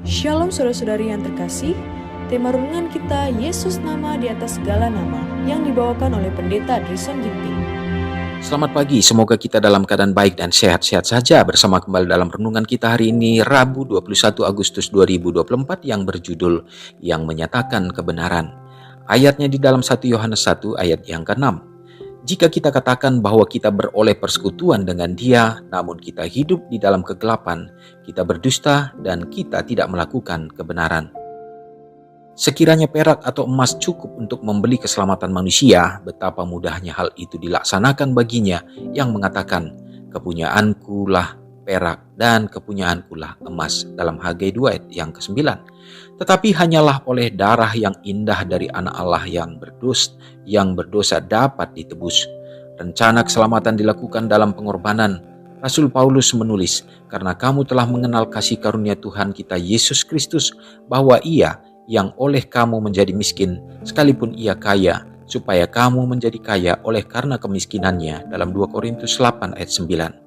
Shalom saudara-saudari yang terkasih, tema renungan kita Yesus nama di atas segala nama yang dibawakan oleh Pendeta Drison Ginting. Selamat pagi, semoga kita dalam keadaan baik dan sehat-sehat saja bersama kembali dalam renungan kita hari ini Rabu 21 Agustus 2024 yang berjudul yang menyatakan kebenaran. Ayatnya di dalam 1 Yohanes 1 ayat yang ke-6. Jika kita katakan bahwa kita beroleh persekutuan dengan Dia, namun kita hidup di dalam kegelapan, kita berdusta dan kita tidak melakukan kebenaran. Sekiranya perak atau emas cukup untuk membeli keselamatan manusia, betapa mudahnya hal itu dilaksanakan baginya yang mengatakan, kepunyaanku lah perak dan kepunyaanku lah emas dalam Hagai 2 ayat yang ke-9. Tetapi hanyalah oleh darah yang indah dari anak Allah yang berdosa dapat ditebus. Rencana keselamatan dilakukan dalam pengorbanan. Rasul Paulus menulis, karena kamu telah mengenal kasih karunia Tuhan kita Yesus Kristus, bahwa Ia yang oleh kamu menjadi miskin, sekalipun Ia kaya, supaya kamu menjadi kaya oleh karena kemiskinannya, dalam 2 Korintus 8 ayat 9.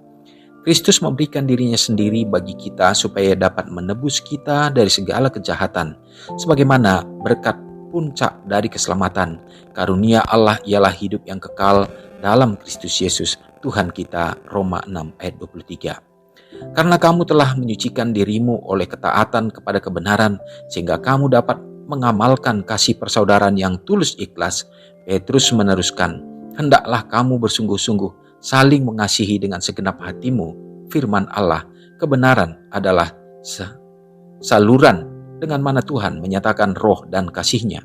Kristus memberikan dirinya sendiri bagi kita supaya dapat menebus kita dari segala kejahatan. Sebagaimana berkat puncak dari keselamatan, karunia Allah ialah hidup yang kekal dalam Kristus Yesus, Tuhan kita. Roma 6 ayat 23. Karena kamu telah menyucikan dirimu oleh ketaatan kepada kebenaran, sehingga kamu dapat mengamalkan kasih persaudaraan yang tulus ikhlas, Petrus meneruskan, hendaklah kamu bersungguh-sungguh saling mengasihi dengan segenap hatimu. Firman Allah, kebenaran adalah saluran dengan mana Tuhan menyatakan roh dan kasih-Nya.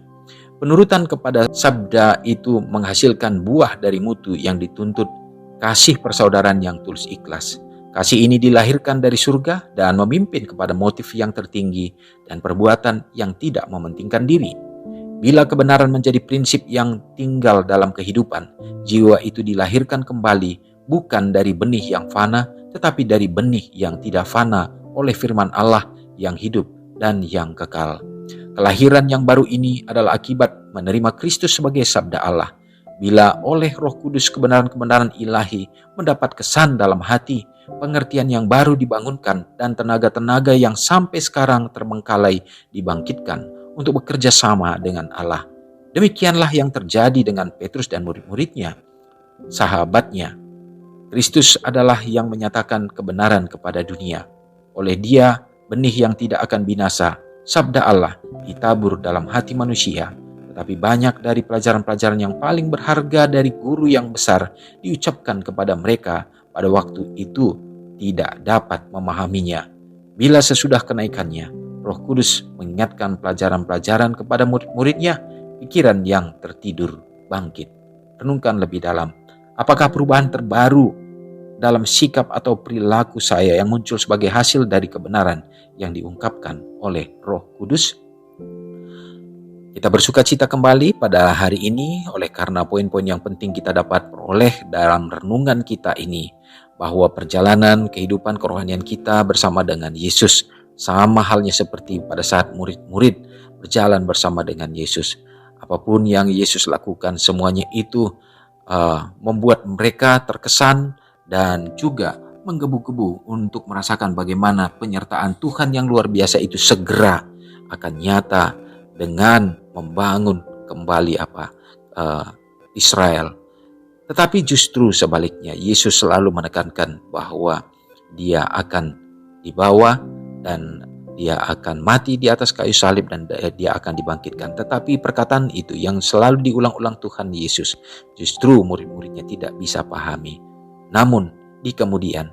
Penurutan kepada sabda itu menghasilkan buah dari mutu yang dituntut kasih persaudaraan yang tulus ikhlas. Kasih ini dilahirkan dari surga dan memimpin kepada motif yang tertinggi dan perbuatan yang tidak mementingkan diri. Bila kebenaran menjadi prinsip yang tinggal dalam kehidupan, jiwa itu dilahirkan kembali bukan dari benih yang fana, tetapi dari benih yang tidak fana oleh firman Allah yang hidup dan yang kekal. Kelahiran yang baru ini adalah akibat menerima Kristus sebagai sabda Allah. Bila oleh Roh Kudus kebenaran-kebenaran ilahi mendapat kesan dalam hati, pengertian yang baru dibangunkan dan tenaga-tenaga yang sampai sekarang terbengkalai dibangkitkan untuk bekerja sama dengan Allah. Demikianlah yang terjadi dengan Petrus dan murid-muridnya, sahabatnya. Kristus adalah yang menyatakan kebenaran kepada dunia. Oleh Dia, benih yang tidak akan binasa, sabda Allah, ditabur dalam hati manusia. Tetapi banyak dari pelajaran-pelajaran yang paling berharga dari guru yang besar diucapkan kepada mereka pada waktu itu tidak dapat memahaminya. Bila sesudah kenaikannya, Roh Kudus mengingatkan pelajaran-pelajaran kepada murid-muridnya, pikiran yang tertidur bangkit. Renungkan lebih dalam, apakah perubahan terbaru dalam sikap atau perilaku saya yang muncul sebagai hasil dari kebenaran yang diungkapkan oleh Roh Kudus? Kita bersuka cita kembali pada hari ini oleh karena poin-poin yang penting kita dapat peroleh dalam renungan kita ini, bahwa perjalanan kehidupan kerohanian kita bersama dengan Yesus sama halnya seperti pada saat murid-murid berjalan bersama dengan Yesus. Apapun yang Yesus lakukan, semuanya itu membuat mereka terkesan dan juga menggebu-gebu untuk merasakan bagaimana penyertaan Tuhan yang luar biasa itu segera akan nyata dengan membangun kembali Israel. Tetapi justru sebaliknya, Yesus selalu menekankan bahwa Dia akan dibawa dan Dia akan mati di atas kayu salib dan Dia akan dibangkitkan. Tetapi perkataan itu yang selalu diulang-ulang Tuhan Yesus, justru murid-muridnya tidak bisa pahami. Namun di kemudian,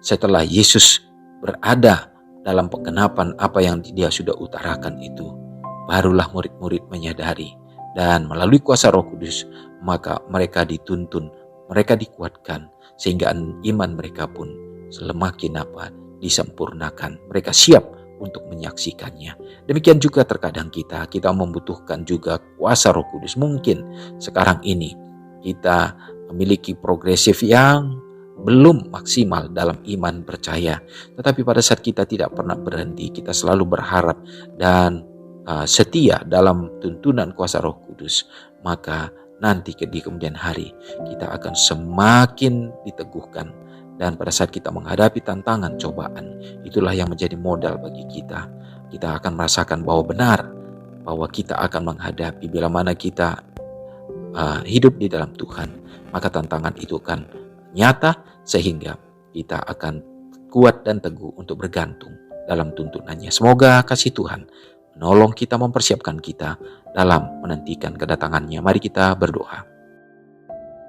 setelah Yesus berada dalam penggenapan apa yang Dia sudah utarakan itu, barulah murid-murid menyadari, dan melalui kuasa Roh Kudus maka mereka dituntun, mereka dikuatkan, sehingga iman mereka pun semakin disempurnakan. Mereka siap untuk menyaksikannya. Demikian juga terkadang kita membutuhkan juga kuasa Roh Kudus. Mungkin sekarang ini kita memiliki progresif yang belum maksimal dalam iman percaya, tetapi pada saat kita tidak pernah berhenti, kita selalu berharap dan setia dalam tuntunan kuasa Roh Kudus, maka nanti di kemudian hari kita akan semakin diteguhkan Dan pada saat kita menghadapi tantangan, cobaan, itulah yang menjadi modal bagi kita. kita akan merasakan bahwa benar, bahwa kita akan menghadapi bila mana kita hidup di dalam Tuhan, maka tantangan itu akan nyata sehingga kita akan kuat dan teguh untuk bergantung dalam tuntunannya. Semoga kasih Tuhan menolong kita, mempersiapkan kita dalam menantikan kedatangannya. Mari kita berdoa.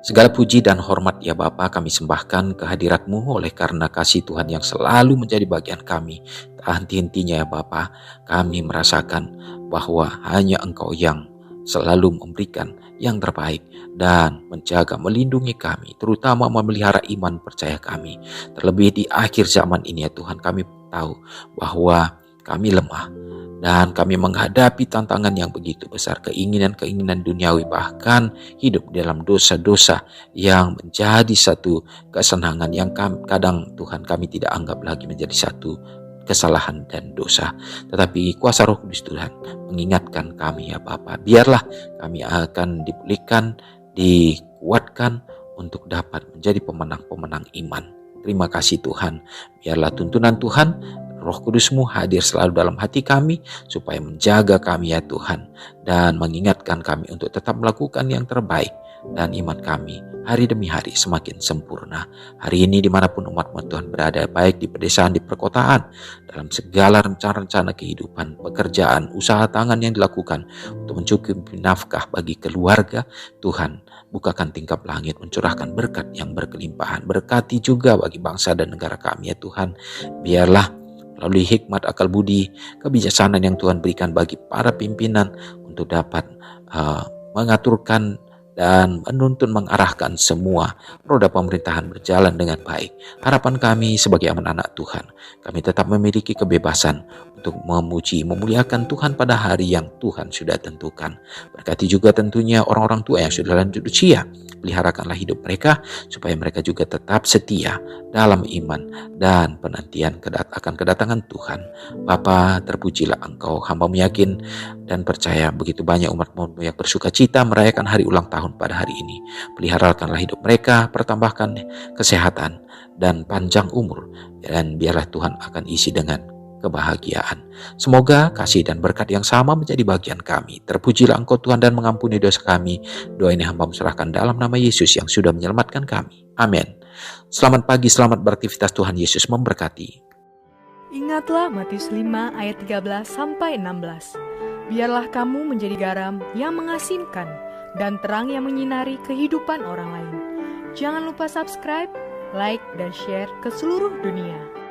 Segala puji dan hormat ya Bapa kami sembahkan kehadirat-Mu oleh karena kasih Tuhan yang selalu menjadi bagian kami. Tak henti-hentinya ya Bapa, kami merasakan bahwa hanya Engkau yang selalu memberikan yang terbaik dan menjaga, melindungi kami, terutama memelihara iman percaya kami. Terlebih di akhir zaman ini ya Tuhan, kami tahu bahwa kami lemah dan kami menghadapi tantangan yang begitu besar, keinginan-keinginan duniawi, bahkan hidup dalam dosa-dosa yang menjadi satu kesenangan yang kadang Tuhan kami tidak anggap lagi menjadi satu kesalahan dan dosa. Tetapi kuasa Roh Kudus Tuhan mengingatkan kami ya Bapa, biarlah kami akan dipulihkan, dikuatkan untuk dapat menjadi pemenang-pemenang iman. Terima kasih Tuhan, biarlah tuntunan Tuhan, Roh Kudus-Mu hadir selalu dalam hati kami supaya menjaga kami ya Tuhan dan mengingatkan kami untuk tetap melakukan yang terbaik, dan iman kami hari demi hari semakin sempurna. Hari ini dimanapun umat-Mu Tuhan berada, baik di pedesaan, di perkotaan, dalam segala rencana-rencana kehidupan, pekerjaan, usaha tangan yang dilakukan untuk mencukupi nafkah bagi keluarga, Tuhan bukakan tingkap langit, mencurahkan berkat yang berkelimpahan. Berkati juga bagi bangsa dan negara kami ya Tuhan. Biarlah melalui hikmat, akal budi, kebijaksanaan yang Tuhan berikan bagi para pimpinan untuk dapat mengaturkan dan menuntun, mengarahkan semua roda pemerintahan berjalan dengan baik. Harapan kami sebagai anak-anak Tuhan, kami tetap memiliki kebebasan untuk memuji, memuliakan Tuhan pada hari yang Tuhan sudah tentukan. Berkati juga tentunya orang-orang tua yang sudah lanjut usia. Peliharakanlah hidup mereka supaya mereka juga tetap setia dalam iman dan penantian akan kedatangan Tuhan. Bapa, terpujilah Engkau, hamba-Mu yakin dan percaya begitu banyak umat-Mu yang bersuka cita merayakan hari ulang tahun pada hari ini. Peliharakanlah hidup mereka, pertambahkan kesehatan dan panjang umur, dan biarlah Tuhan akan isi dengan kebahagiaan. Semoga kasih dan berkat yang sama menjadi bagian kami. Terpujilah Engkau Tuhan dan mengampuni dosa kami. Doa ini hamba serahkan dalam nama Yesus yang sudah menyelamatkan kami. Amin. Selamat pagi, selamat beraktivitas, Tuhan Yesus memberkati. Ingatlah Matius 5 ayat 13-16. Biarlah kamu menjadi garam yang mengasinkan dan terang yang menyinari kehidupan orang lain. Jangan lupa subscribe, like, dan share ke seluruh dunia.